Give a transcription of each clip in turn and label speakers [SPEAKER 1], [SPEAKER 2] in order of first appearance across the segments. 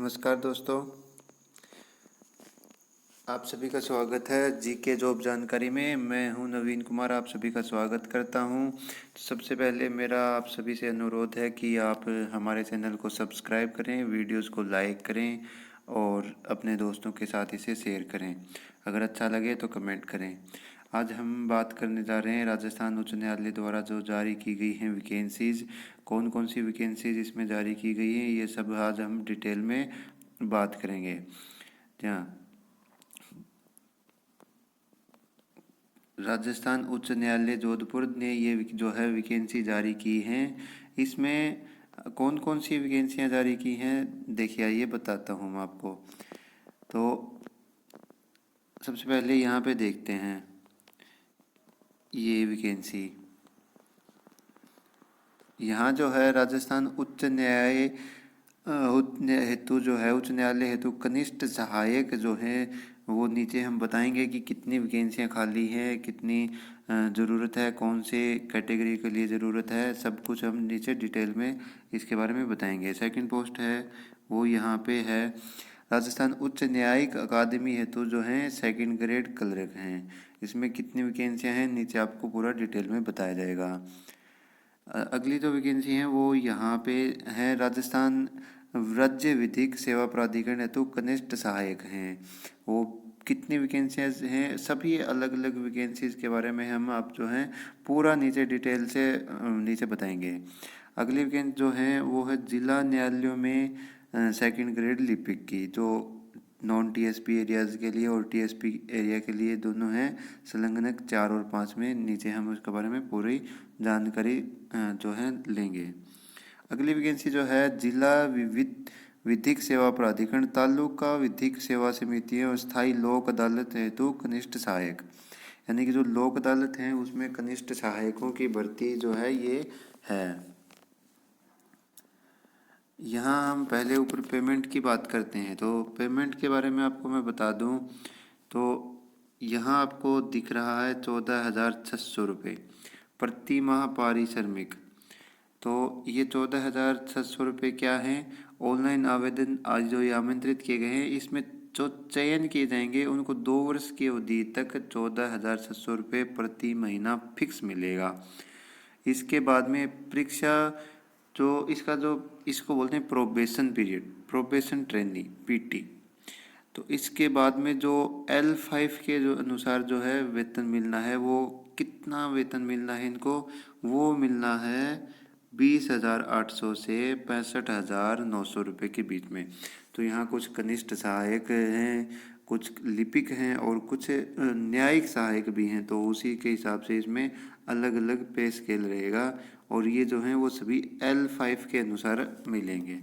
[SPEAKER 1] नमस्कार दोस्तों, आप सभी का स्वागत है जीके जॉब जानकारी में। मैं हूं नवीन कुमार, आप सभी का स्वागत करता हूं। सबसे पहले मेरा आप सभी से अनुरोध है कि आप हमारे चैनल को सब्सक्राइब करें, वीडियोस को लाइक करें और अपने दोस्तों के साथ इसे शेयर करें। अगर अच्छा लगे तो कमेंट करें। आज हम बात करने जा रहे हैं राजस्थान उच्च न्यायालय द्वारा जो जारी की गई हैं वैकेंसीज़, कौन कौन सी वैकेंसीज़ इसमें जारी की गई हैं, ये सब आज हम डिटेल में बात करेंगे। जहाँ राजस्थान उच्च न्यायालय जोधपुर ने ये जो है वैकेंसी जारी की हैं, इसमें कौन कौन सी वैकेंसियाँ जारी की हैं देखिए, ये बताता हूँ मैं आपको। तो सबसे पहले यहाँ पे देखते हैं ये वैकेंसी। यहाँ जो है राजस्थान उच्च न्याय हेतु जो है उच्च न्यायालय हेतु कनिष्ठ सहायक जो है वो नीचे हम बताएंगे कि कितनी वैकेंसियाँ खाली हैं, कितनी ज़रूरत है, कौन से कैटेगरी के लिए ज़रूरत है, सब कुछ हम नीचे डिटेल में इसके बारे में बताएंगे। सेकंड पोस्ट है वो यहाँ पे है राजस्थान उच्च न्यायिक अकादमी हेतु जो हैं सेकंड ग्रेड क्लर्क हैं। इसमें कितनी वैकेंसियाँ हैं नीचे आपको पूरा डिटेल में बताया जाएगा। अगली जो वैकेंसी है वो यहाँ पे है राजस्थान राज्य विधिक सेवा प्राधिकरण हेतु कनिष्ठ सहायक हैं। वो कितनी वैकेंसियाँ हैं, सभी अलग अलग वैकेंसीज के बारे में हम आप जो हैं पूरा नीचे डिटेल से नीचे बताएंगे। अगली वैकेंसी जो है वो है जिला न्यायालयों में सेकंड ग्रेड लिपिक की, जो नॉन टीएसपी एरियाज़ के लिए और टीएसपी एरिया के लिए दोनों हैं संलग्नक 4 और 5 में। नीचे हम उसके बारे में पूरी जानकारी जो है लेंगे। अगली वैकेंसी जो है जिला विधिक सेवा प्राधिकरण तालुका विधिक सेवा समितियाँ और स्थायी लोक अदालत हेतु कनिष्ठ सहायक, यानी कि जो लोक अदालत हैं उसमें कनिष्ठ सहायकों की भर्ती जो है ये है। यहाँ हम पहले ऊपर पेमेंट की बात करते हैं, तो पेमेंट के बारे में आपको मैं बता दूँ तो यहाँ आपको दिख रहा है 14,600 रुपये प्रति माह पारिश्रमिक। तो ये 14,600 रुपये क्या हैं, ऑनलाइन आवेदन आज जो ये आमंत्रित किए गए हैं इसमें जो चयन किए जाएंगे उनको 2 वर्ष की अवधि तक 14,600 रुपये प्रति महीना फिक्स मिलेगा। इसके बाद में परीक्षा जो इसको बोलते हैं probation period, probation training PT. तो इसके बाद में जो L5 के जो अनुसार जो है वेतन मिलना है, वो कितना वेतन मिलना है इनको, वो मिलना है 20,800 से 65,900 रुपये के बीच में। तो यहाँ कुछ कनिष्ठ सहायक हैं, कुछ लिपिक हैं और कुछ न्यायिक सहायक भी हैं, तो उसी के हिसाब से इसमें अलग अलग पे स्केल रहेगा और ये जो हैं वो सभी L5 के अनुसार मिलेंगे।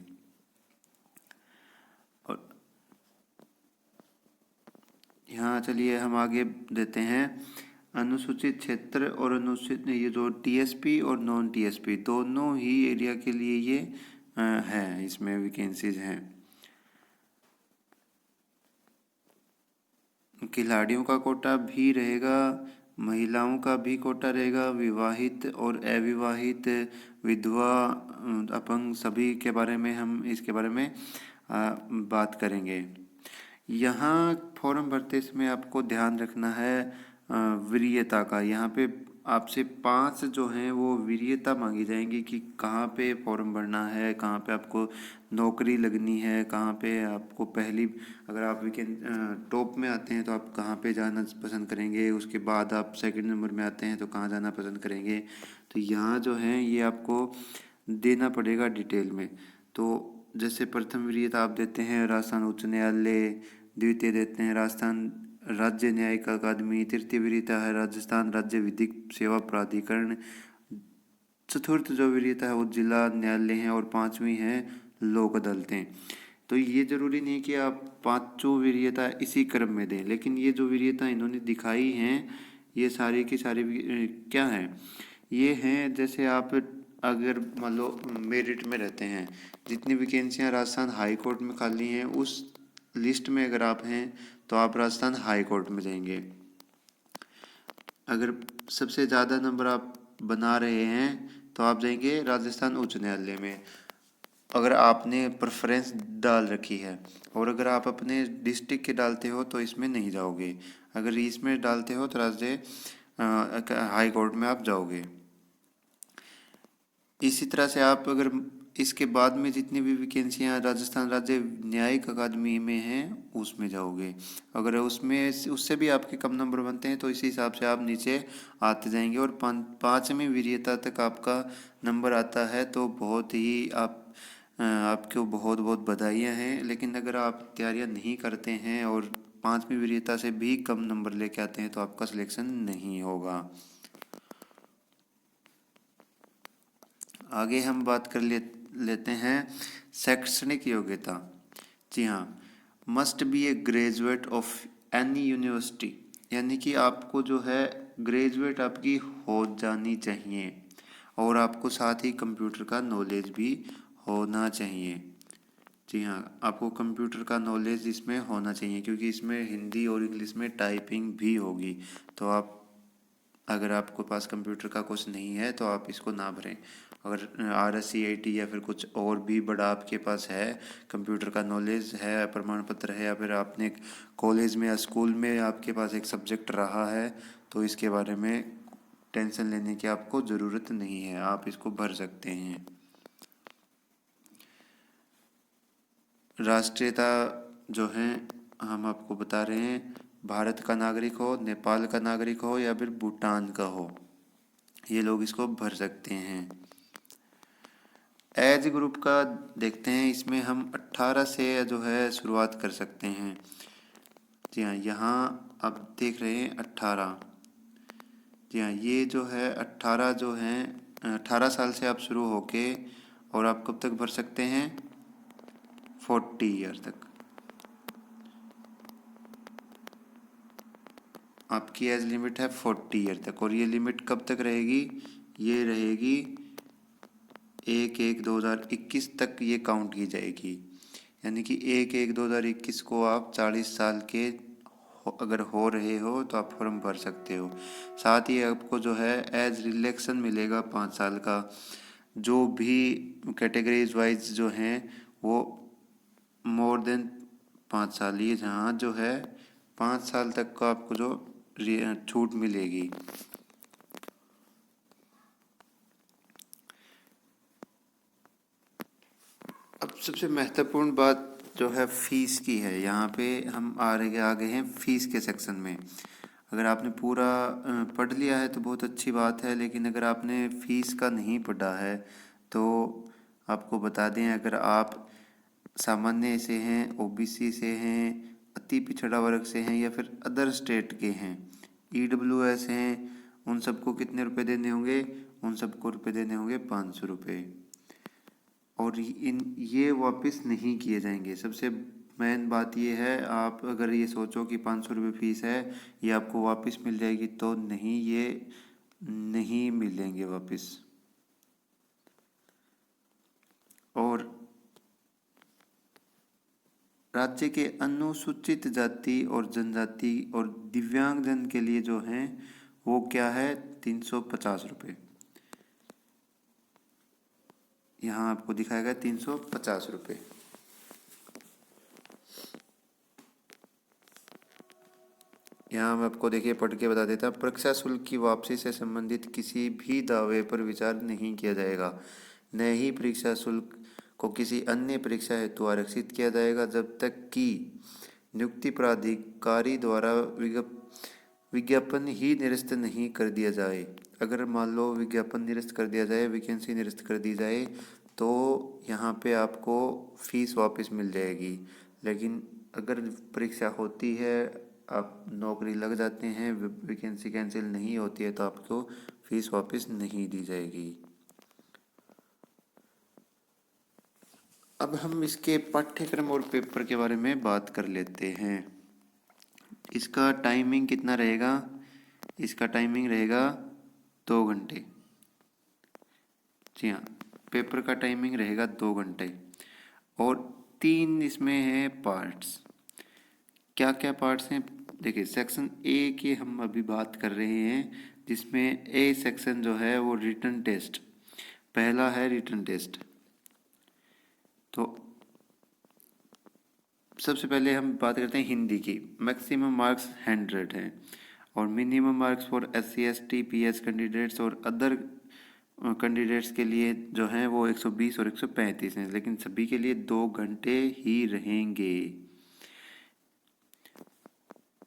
[SPEAKER 1] और यहाँ चलिए हम आगे देते हैं अनुसूचित क्षेत्र और अनुसूचित, ये जो टीएसपी और नॉन टीएसपी दोनों ही एरिया के लिए ये है, इसमें वैकेंसीज हैं। खिलाड़ियों का कोटा भी रहेगा, महिलाओं का भी कोटा रहेगा, विवाहित और अविवाहित, विधवा, अपंग, सभी के बारे में हम इसके बारे में बात करेंगे। यहाँ फॉर्म भरते समय आपको ध्यान रखना है वरीयता का। यहाँ पे आपसे 5 जो हैं वो वरीयता मांगी जाएंगी कि कहाँ पे फॉर्म भरना है, कहाँ पे आपको नौकरी लगनी है, कहाँ पे आपको पहली, अगर आप वीकेंड टॉप में आते हैं तो आप कहाँ पे जाना पसंद करेंगे, उसके बाद आप सेकंड नंबर में आते हैं तो कहाँ जाना पसंद करेंगे। तो यहाँ जो है ये आपको देना पड़ेगा डिटेल में। तो जैसे प्रथम वरीयता आप देते हैं राजस्थान उच्च न्यायालय, द्वितीय देते हैं राजस्थान राज्य न्यायिक अकादमी, तृतीय वरीयता है राजस्थान राज्य विधिक सेवा प्राधिकरण, चतुर्थ जो वरीयता है वो जिला न्यायालय है और 5वीं है लोक अदालतें। तो ये जरूरी नहीं कि आप 5 वरीयता इसी क्रम में दें, लेकिन ये जो वरीयता इन्होंने दिखाई हैं ये सारी की सारी क्या हैं, ये हैं जैसे आप अगर मान लो मेरिट में रहते हैं, जितनी वैकेंसियाँ राजस्थान हाई कोर्ट में खाली हैं उस लिस्ट में अगर आप हैं तो आप राजस्थान हाई कोर्ट में जाएंगे। अगर सबसे ज़्यादा नंबर आप बना रहे हैं तो आप जाएंगे राजस्थान उच्च न्यायालय में। अगर आपने प्रेफरेंस डाल रखी है, और अगर आप अपने डिस्ट्रिक्ट के डालते हो तो इसमें नहीं जाओगे। अगर इसमें डालते हो तो हाई कोर्ट में आप जाओगे। इसी तरह से आप अगर इसके बाद में जितनी भी वैकेंसियां राजस्थान राज्य न्यायिक अकादमी में हैं उसमें जाओगे। अगर उसमें उससे भी आपके कम नंबर बनते हैं तो इसी हिसाब से आप नीचे आते जाएंगे, और पाँचवीं वरीयता तक आपका नंबर आता है तो बहुत ही आपको बहुत बहुत बधाइयाँ हैं। लेकिन अगर आप तैयारियां नहीं करते हैं और पाँचवीं वरीयता से भी कम नंबर लेके आते हैं तो आपका सिलेक्शन नहीं होगा। आगे हम बात कर लेते हैं शैक्षणिक योग्यता। जी हाँ, must be A graduate of any university, यानी कि आपको जो है ग्रेजुएट आपकी हो जानी चाहिए, और आपको साथ ही कंप्यूटर का नॉलेज भी होना चाहिए। जी हाँ, आपको कंप्यूटर का नॉलेज इसमें होना चाहिए, क्योंकि इसमें हिंदी और इंग्लिश में टाइपिंग भी होगी। तो आप अगर आपके पास कंप्यूटर का कुछ नहीं है तो आप इसको ना भरें। अगर RSCIT या फिर कुछ और भी बड़ा आपके पास है, कंप्यूटर का नॉलेज है, प्रमाण पत्र है, या फिर आपने कॉलेज में या स्कूल में आपके पास एक सब्जेक्ट रहा है, तो इसके बारे में टेंशन लेने की आपको ज़रूरत नहीं है, आप इसको भर सकते हैं। राष्ट्रीयता जो है हम आपको बता रहे हैं, भारत का नागरिक हो, नेपाल का नागरिक हो, या फिर भूटान का हो, ये लोग इसको भर सकते हैं। एज ग्रुप का देखते हैं, इसमें हम 18 से जो है शुरुआत कर सकते हैं। जी हाँ, यहाँ आप देख रहे हैं 18। जी हाँ, ये जो है 18 जो हैं, 18 साल से आप शुरू होके और आप कब तक भर सकते हैं, 40 ईयर तक आपकी एज लिमिट है, 40 ईयर तक। और ये लिमिट कब तक रहेगी, ये रहेगी 1/1/2021 तक ये काउंट की जाएगी। यानी कि 1/1/2021 को आप 40 साल के अगर हो रहे हो तो आप फॉर्म भर सकते हो। साथ ही आपको जो है एज रिलैक्सन मिलेगा 5 साल का। जो भी कैटेगरीज वाइज जो हैं वो मोर देन 5 साल, ये जहाँ जो है 5 साल तक का आपको जो छूट मिलेगी। अब सबसे महत्वपूर्ण बात जो है फीस की है। यहाँ पे हम आ गए हैं फीस के सेक्शन में। अगर आपने पूरा पढ़ लिया है तो बहुत अच्छी बात है, लेकिन अगर आपने फीस का नहीं पढ़ा है तो आपको बता दें, अगर आप सामान्य से हैं, OBC से हैं, अति पिछड़ा वर्ग से हैं, या फिर अदर स्टेट के हैं, EWS हैं, उन सबको कितने रुपए देने होंगे, उन सबको रुपए देने होंगे 500 रुपये। और ये वापस नहीं किए जाएंगे। सबसे मेन बात ये है, आप अगर ये सोचो कि 500 रुपये फीस है, ये आपको वापस मिल जाएगी, तो नहीं, ये नहीं मिलेंगे वापस। और राज्य के अनुसूचित जाति और जनजाति और दिव्यांगजन के लिए जो हैं वो क्या है, 350 रुपये। यहाँ आपको दिखाएगा 350 रुपये। यहाँ मैं आपको देखिए पढ़ के बता देता, परीक्षा शुल्क की वापसी से संबंधित किसी भी दावे पर विचार नहीं किया जाएगा, न ही परीक्षा शुल्क को किसी अन्य परीक्षा हेतु आरक्षित किया जाएगा जब तक कि नियुक्ति प्राधिकारी द्वारा विज्ञापन ही निरस्त नहीं कर दिया जाए। अगर मान लो विज्ञापन निरस्त कर दिया जाए, वैकेंसी निरस्त कर दी जाए, तो यहाँ पे आपको फीस वापस मिल जाएगी। लेकिन अगर परीक्षा होती है, आप नौकरी लग जाते हैं, वैकेंसी कैंसिल नहीं होती है, तो आपको फीस वापस नहीं दी जाएगी। अब हम इसके पाठ्यक्रम और पेपर के बारे में बात कर लेते हैं। इसका टाइमिंग कितना रहेगा, इसका टाइमिंग रहेगा 2 घंटे। जी हाँ, पेपर का टाइमिंग रहेगा 2 घंटे। और 3 इसमें है पार्ट्स। क्या क्या पार्ट्स हैं, देखिए सेक्शन A की हम अभी बात कर रहे हैं, जिसमें A सेक्शन जो है वो रिटन टेस्ट, पहला है रिटन टेस्ट। तो सबसे पहले हम बात करते हैं हिंदी की। मैक्सिमम मार्क्स 100 हैं और minimum marks for SC ST PS candidates और अदर कैंडिडेट्स के लिए जो हैं वो 120 और 135 हैं, लेकिन सभी के लिए 2 घंटे ही रहेंगे।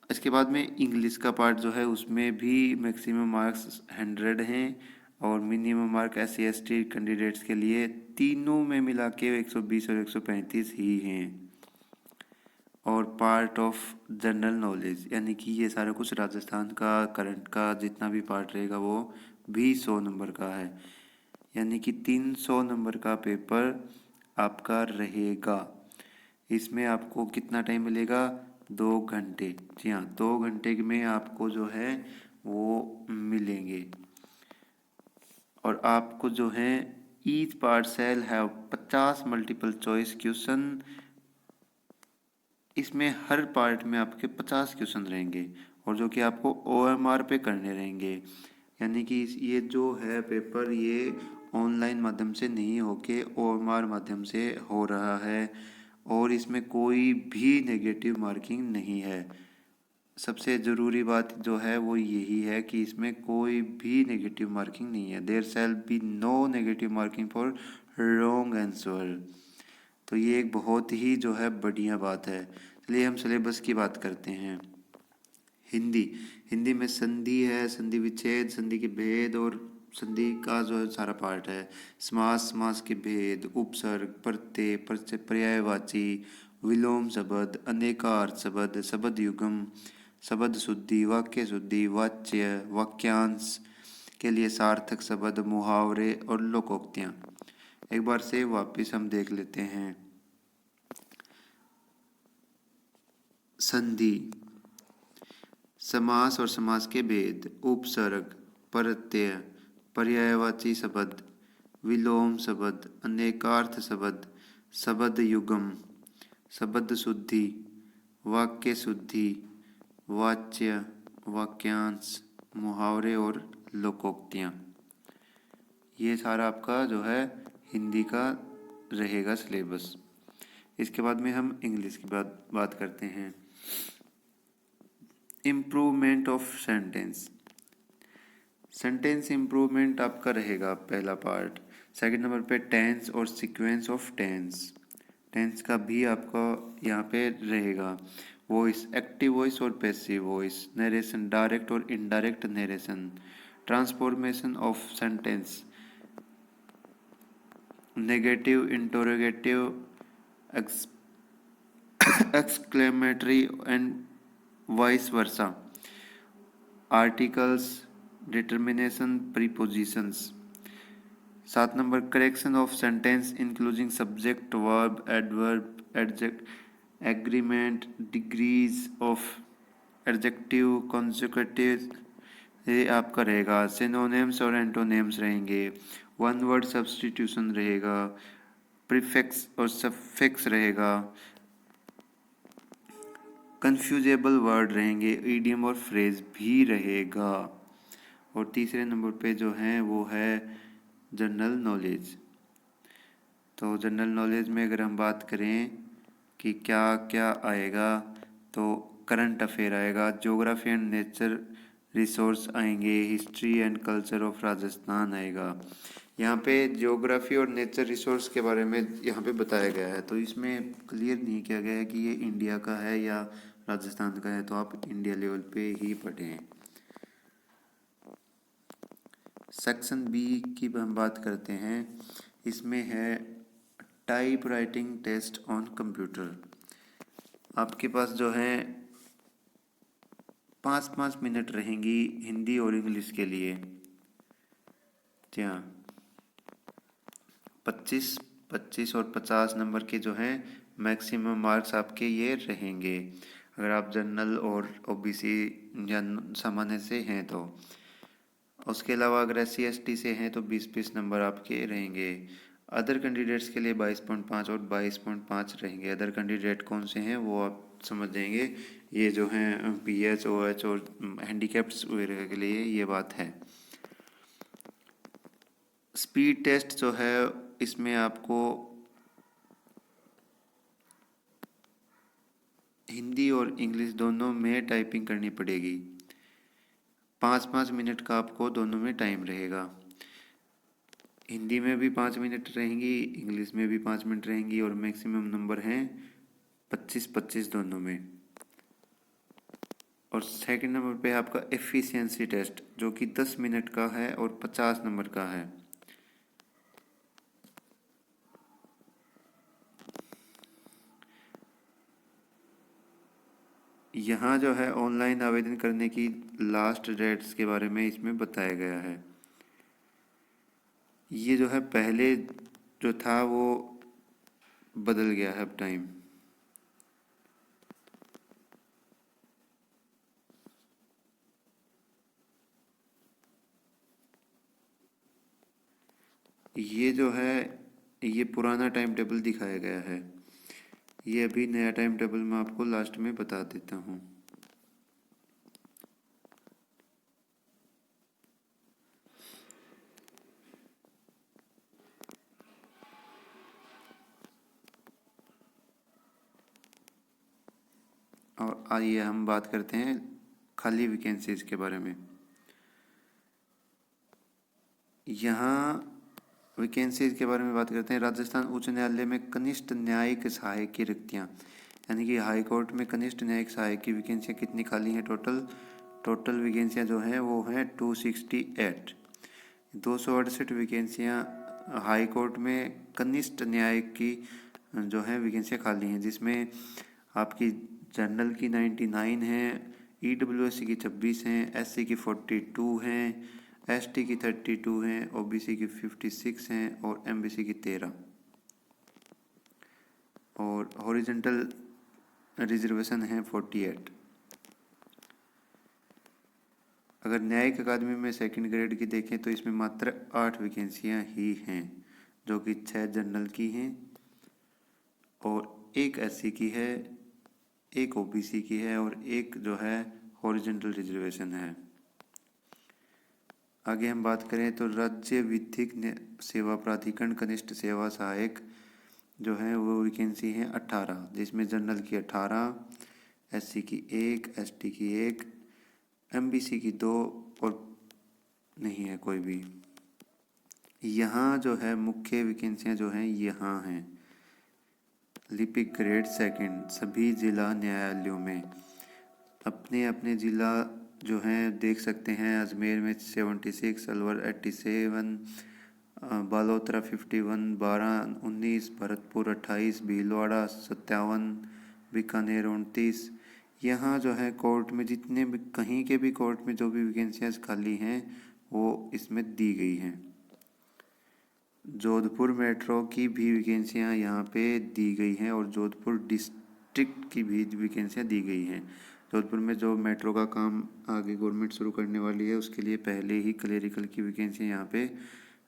[SPEAKER 1] इसके बाद में इंग्लिश का पार्ट जो है उसमें भी मैक्सिमम मार्क्स 100 हैं और minimum mark SC ST candidates के लिए तीनों में मिला के 120 और 135 ही हैं। और पार्ट ऑफ जनरल नॉलेज, यानी कि ये सारा कुछ राजस्थान का करंट का जितना भी पार्ट रहेगा वो भी 100 नंबर का है, यानी कि 300 नंबर का पेपर आपका रहेगा। इसमें आपको कितना टाइम मिलेगा? 2 घंटे। जी हाँ, 2 घंटे में आपको जो है वो मिलेंगे। और आपको जो है each part shall have 50 multiple choice question. इसमें हर पार्ट में आपके 50 क्वेश्चन रहेंगे और जो कि आपको OMR पे करने रहेंगे, यानी कि ये जो है पेपर ये ऑनलाइन माध्यम से नहीं होके OMR माध्यम से हो रहा है और इसमें कोई भी नेगेटिव मार्किंग नहीं है। सबसे ज़रूरी बात जो है वो यही है कि इसमें कोई भी नेगेटिव मार्किंग नहीं है। There shall be no negative marking for wrong answer. तो ये एक बहुत ही जो है बढ़िया बात है। चलिए हम सिलेबस की बात करते हैं। हिंदी, हिंदी में संधि है, संधि विच्छेद, संधि के भेद और संधि का जो है सारा पार्ट है। समास, समास के भेद, उपसर्ग, प्रत्यय, पर्यायवाची, विलोम शब्द, अनेकार्थ शब्द, शब्द युगम, शब्द शुद्धि, वाक्य शुद्धि, वाच्य, वाक्यांश के लिए सार्थक शब्द, मुहावरे और लोकोक्तियाँ। एक बार से वापस हम देख लेते हैं। संधि, समास और समास के भेद, उपसर्ग, प्रत्यय, पर्यायवाची शब्द, विलोम शब्द, अनेकार्थ शब्द, शब्द युगम, शब्द शुद्धि, वाक्य शुद्धि, वाच्य, वाक्यांश, मुहावरे और लोकोक्तियाँ। ये सारा आपका जो है हिंदी का रहेगा सिलेबस। इसके बाद में हम इंग्लिश की बात करते हैं। Improvement of sentence, sentence improvement आपका रहेगा पहला पार्ट। सेकंड नंबर पे टेंस और सीक्वेंस ऑफ टेंस, टेंस का भी आपका यहाँ पे रहेगा। वॉइस, एक्टिव वॉइस और पैसिव वॉइस, नरेशन, डायरेक्ट और indirect narration, transformation of sentence, negative, interrogative, exclamatory and vice versa, articles, determination, prepositions. 7 number correction of sentence including subject, verb, adverb, adject, agreement, degrees of adjective, consecutive, ये आपका रहेगा। Synonyms और antonyms रहेंगे। One word substitution रहेगा। Prefix और suffix रहेगा। कन्फ्यूजेबल word रहेंगे। Idiom और फ्रेज भी रहेगा। और तीसरे नंबर पे जो है वो है जनरल नॉलेज। तो जनरल नॉलेज में अगर हम बात करें कि क्या क्या आएगा, तो करंट अफेयर आएगा, ज्योग्राफी एंड नेचर रिसोर्स आएंगे, history and culture of Rajasthan आएगा। यहाँ पे ज्योग्राफी और नेचर रिसोर्स के बारे में यहाँ पे बताया गया है, तो इसमें क्लियर नहीं किया गया है कि ये इंडिया का है या राजस्थान का है, तो आप इंडिया लेवल पे ही पढ़ें। सेक्शन बी की हम बात करते हैं। इसमें है type writing test on computer. आपके पास जो है 5-5 मिनट रहेंगी हिंदी और इंग्लिश के लिए। जी हाँ, 25 और 50 नंबर के जो हैं मैक्सिमम मार्क्स आपके ये रहेंगे अगर आप जनरल और OBC या सामान्य से हैं तो। उसके अलावा अगर SC ST से हैं तो 20-20 नंबर आपके रहेंगे। अदर कैंडिडेट्स के लिए 22.5 और 22.5 रहेंगे। अदर कैंडिडेट कौन से हैं वो आप समझ जाएंगे। ये जो हैं PH OH और हैंडीकैप्ड्स वगैरह के लिए ये बात है। स्पीड टेस्ट जो है इसमें आपको हिंदी और इंग्लिश दोनों में टाइपिंग करनी पड़ेगी। 5-5 मिनट का आपको दोनों में टाइम रहेगा। हिंदी में भी 5 मिनट रहेंगी, इंग्लिश में भी 5 मिनट रहेंगी, और मैक्सिमम नंबर हैं 25-25 दोनों में। और सेकंड नंबर पे आपका एफिशिएंसी टेस्ट, जो कि 10 मिनट का है और 50 नंबर का है। यहाँ जो है ऑनलाइन आवेदन करने की लास्ट डेट्स के बारे में इसमें बताया गया है। ये जो है पहले जो था वो बदल गया है अब टाइम। ये जो है ये पुराना टाइम टेबल दिखाया गया है। ये अभी नया टाइम टेबल मैं आपको लास्ट में बता देता हूँ। और आइए हम बात करते हैं खाली वैकेंसीज के बारे में। यहाँ वैकेंसीज के बारे में बात करते हैं। राजस्थान उच्च न्यायालय में कनिष्ठ न्यायिक सहायक की रिक्तियाँ, यानी कि हाई कोर्ट में कनिष्ठ न्यायिक सहायक की वैकेंसियाँ कितनी खाली हैं? टोटल वैकेंसियाँ जो हैं वो हैं 268। 268 वैकेंसियाँ हाई कोर्ट में कनिष्ठ न्यायिक की जो है वैकेंसियाँ खाली हैं, जिसमें आपकी जनरल की 99 हैं, ईडब्ल्यूएससी की 26 हैं, एससी की 42 हैं, एसटी की 32 हैं, ओबीसी की 56 हैं और एमबीसी की 13, और हॉरिजॉन्टल रिजर्वेशन है 48। अगर न्यायिक अकादमी में सेकंड ग्रेड की देखें तो इसमें मात्र 8 वैकेंसियां ही हैं, जो कि 6 जनरल की हैं और 1 एससी की है, 1 ओबीसी की है और 1 जो है हॉरिजॉन्टल रिजर्वेशन है। आगे हम बात करें तो राज्य विधिक सेवा प्राधिकरण कनिष्ठ सेवा सहायक जो है वो वैकेंसी है 18, जिसमें जनरल की 18, एससी की 1, एसटी की 1, एमबीसी की 2 और नहीं है कोई भी। यहाँ जो है मुख्य वैकेंसियाँ जो हैं यहाँ हैं। लिपिक ग्रेड सेकंड सभी जिला न्यायालयों में अपने अपने ज़िला जो हैं देख सकते हैं। अजमेर में 76, अलवर 87, बालोतरा 51, बारां 19, भरतपुर 28, भीलवाड़ा 57, बीकानेर 29। यहाँ जो है कोर्ट में जितने भी कहीं के भी कोर्ट में जो भी वैकेंसियाँ खाली हैं वो इसमें दी गई हैं। जोधपुर मेट्रो की भी वैकेंसियाँ यहाँ पे दी गई हैं और जोधपुर डिस्ट्रिक्ट की भी वैकेंसियाँ दी गई हैं। जोधपुर में जो मेट्रो का काम आगे गवर्नमेंट शुरू करने वाली है उसके लिए पहले ही क्लेरिकल की वैकेंसियाँ यहाँ पे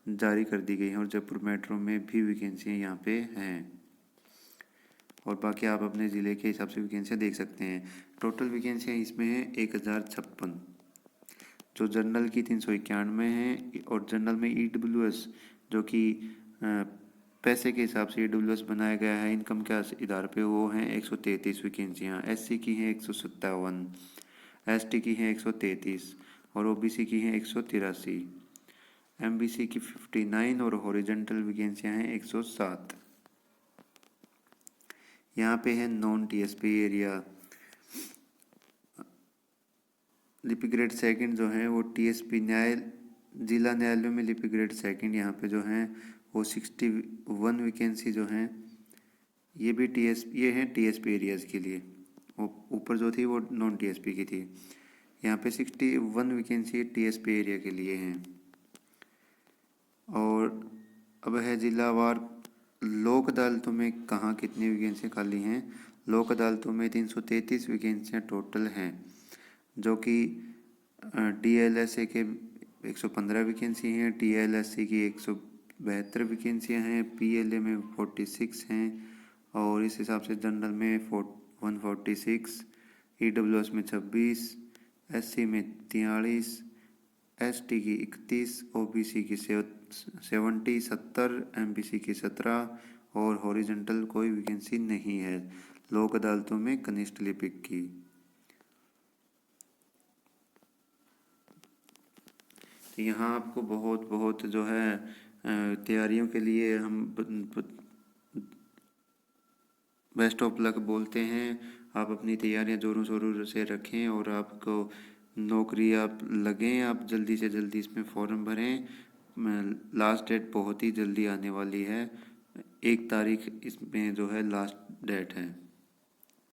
[SPEAKER 1] जारी कर दी गई हैं और जयपुर मेट्रो में भी वैकेंसियाँ यहाँ पे हैं। और बाकी आप अपने ज़िले के हिसाब से वैकेंसियाँ देख सकते हैं। टोटल वैकेंसियाँ इसमें हैं 1056, जो जनरल की 391 है और जनरल में ईडब्ल्यूएस जो कि पैसे के हिसाब से ईडब्ल्यूएस बनाया गया है इनकम के आधार पे, वो हैं 133 वैकेंसियाँ। एससी की हैं 157, एसटी की हैं 133 और ओबीसी की हैं 183, एमबीसी की 59 और हॉरिजॉन्टल वैकेंसियाँ हैं 107। यहाँ पे है नॉन टीएसपी एरिया। लिपिक ग्रेड सेकंड जो है वो टीएसपी जिला न्यायालयों में लिपिक ग्रेड सेकंड यहाँ पे जो हैं वो 61 वैकेंसी जो हैं ये हैं टीएसपी एरियाज़ के लिए। वो ऊपर जो थी वो नॉन टीएसपी की थी। यहाँ पे 61 वैकेंसी टीएसपी एरिया के लिए हैं। और अब है जिलावार लोक अदालतों में कहाँ कितनी वैकेंसी खाली हैं। लोक अदालतों में 333 वैकेंसियाँ टोटल हैं, जो कि डीएलएसए के 115 वैकेंसी हैं, टीएलएससी की 172 वैकेंसियाँ हैं, पीएलए में 46 हैं और इस हिसाब से जनरल में 146, ईडब्ल्यूएस में 26, एससी में 43, एसटी की 31, ओबीसी की 70, एमबीसी की 17 और हॉरिजॉन्टल कोई वैकेंसी नहीं है। लोक अदालतों में कनिष्ठ लिपिक की। तो यहाँ आपको बहुत बहुत जो है तैयारियों के लिए हम बेस्ट ऑफ लक बोलते हैं। आप अपनी तैयारियां ज़ोरों शोरों से रखें और आपको नौकरी आप लगें, आप जल्दी से जल्दी इसमें फॉर्म भरें। लास्ट डेट बहुत ही जल्दी आने वाली है, 1 तारीख इसमें जो है लास्ट डेट है।